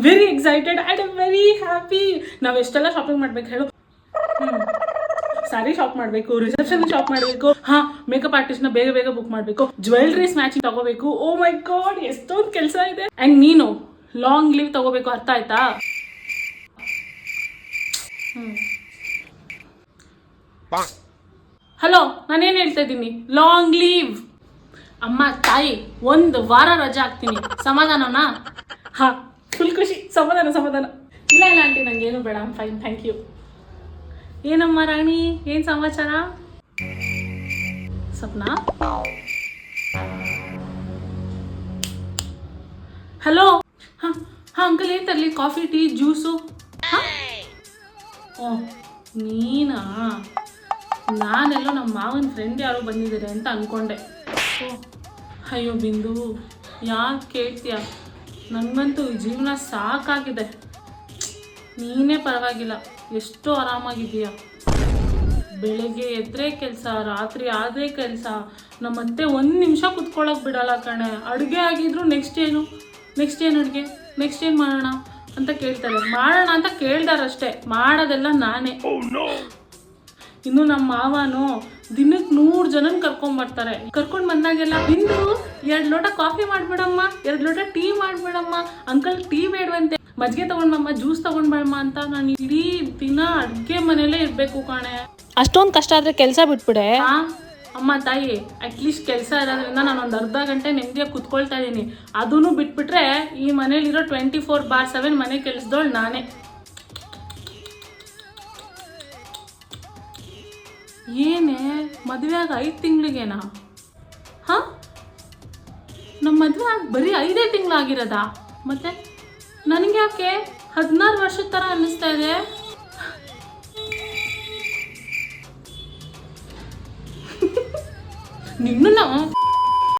Very excited and I am very happy. ನಾವು ಎಷ್ಟೆಲ್ಲ shopping ಮಾಡ್ಬೇಕು ಹೇಳು. ಸ್ಯಾರಿ ಶಾಪ್ ಮಾಡಬೇಕು, ರಿಸೆಪ್ಷನ್ ಶಾಪ್ ಮಾಡಬೇಕು, ಮೇಕಪ್ ಆರ್ಟಿಸ್ಟ್ನ ಬೇಗ ಬೇಗ ಬುಕ್ ಮಾಡಬೇಕು, ಜ್ಯುವೆಲ್ರೀಸ್ ಮ್ಯಾಚಿಂಗ್ ತಗೋಬೇಕು. ಓ ಮೈ ಗಾಡ್, ಎಷ್ಟೊಂದು ಕೆಲಸ ಇದೆ. ಆ್ಯಂಡ್ ನೀನು ಲಾಂಗ್ ಲೀವ್ ತಗೋಬೇಕು, ಅರ್ಥ ಆಯ್ತಾ? ಹಲೋ, ನಾನೇನು ಹೇಳ್ತಾ ಇದ್ದೀನಿ? Long leave. ಅಮ್ಮ ತಾಯಿ, 1 ವಾರ ರಜೆ ಹಾಕ್ತೀನಿ, ಸಮಾಧಾನನಾ? ಫುಲ್ ಖುಷಿ. ಸಮಾಧಾನ. ಇಲ್ಲ ಆಂಟಿ, ನಂಗೇನು ಬೇಡ, ಫೈನ್, ಥ್ಯಾಂಕ್ ಯು. ಏನಮ್ಮ ರಾಣಿ, ಏನು ಸಮಾಚಾರ? ಸಪ್ನಾ, ಹಲೋ. ಅಂಕಲ್, ಏನು ತರಲಿ? Coffee, tea, juice? ಓ, ನೀನಾ? ನಾನೆಲ್ಲೋ ನಮ್ಮ ಮಾವನ ಫ್ರೆಂಡ್ ಯಾರೋ ಬಂದಿದ್ದಾರೆ ಅಂತ ಅಂದ್ಕೊಂಡೆ. ಅಯ್ಯೋ ಬಿಂದು, ಯಾಕೆ ಕೇಳ್ತೀಯ? ನನಗಂತೂ ಈ ಜೀವನ ಸಾಕಾಗಿದೆ. ನೀನೇ ಪರವಾಗಿಲ್ಲ, ಎಷ್ಟು ಆರಾಮಾಗಿದೆಯಾ. ಬೆಳಗ್ಗೆ ಎದ್ದರೆ ಕೆಲಸ, ರಾತ್ರಿ ಆದರೆ ಕೆಲಸ. ನಮ್ಮತ್ತೆ 1 ನಿಮಿಷ ಕುತ್ಕೊಳ್ಳೋಕೆ ಬಿಡಲ್ಲ ಕಣೆ. ಅಡುಗೆ ಆಗಿದ್ರು ನೆಕ್ಸ್ಟ್ ಏನು ಅಡುಗೆ, ನೆಕ್ಸ್ಟ್ ಏನು ಮಾಡೋಣ ಅಂತ ಕೇಳ್ತಾರೆ. ಮಾಡೋಣ ಅಂತ ಕೇಳ್ದಾರಷ್ಟೇ, ಮಾಡೋದೆಲ್ಲ ನಾನೇ. ಇನ್ನು ನಮ್ಮ ಮಾವನು ದಿನಕ್ಕೆ 100 ಜನನ ಕರ್ಕೊಂಡ್ಬರ್ತಾರೆ. ಕರ್ಕೊಂಡು ಬಂದಾಗೆಲ್ಲ, ಬಿಂದು 2 ಲೋಟ ಕಾಫಿ ಮಾಡಿಬಿಡಮ್ಮ, 2 ಲೋಟ ಟೀ ಮಾಡಿಬಿಡಮ್ಮ, ಅಂಕಲ್ ಟೀ ಬೇಡವಂತೆ, ಮಜ್ಜಿಗೆ ತಗೊಂಡ್ಬಮ್ಮ, ಜ್ಯೂಸ್ ತಗೊಂಡ್ಬಮ್ಮ ಅಂತ. ನಾನು ಇಡೀ ದಿನ ಅಡುಗೆ ಮನೆಯಲ್ಲೇ ಇರಬೇಕು ಕಾಣೆ. ಅಷ್ಟೊಂದು ಕಷ್ಟ ಆದರೆ ಕೆಲಸ ಬಿಟ್ಬಿಡೆ. ಅಮ್ಮ ತಾಯಿ, ಅಟ್ಲೀಸ್ಟ್ ಕೆಲಸ ಇರೋದ್ರಿಂದ ನಾನು ಒಂದು ಅರ್ಧ ಗಂಟೆ ನೆಮ್ಮದಿಯಾಗಿ ಕುತ್ಕೊಳ್ತಾ ಇದ್ದೀನಿ. ಅದೂ ಬಿಟ್ಬಿಟ್ರೆ ಈ ಮನೇಲಿರೋ 24/7 ಮನೆ ಕೆಲಸದೋಳು ನಾನೇ. ಏನೇ ಮದುವೆ ಆಗ 5 ತಿಂಗಳಿಗೇನಾ? ನಮ್ಮ ಮದುವೆ ಆಗಿ ಬರೀ 5 ತಿಂಗಳಾಗಿರೋದಾ? ಮತ್ತೆ ನನಗೆ ಯಾಕೆ 16 ವರ್ಷದ ಥರ ಅನ್ನಿಸ್ತಾ ಇದೆ? ನಿನ್ನನ್ನು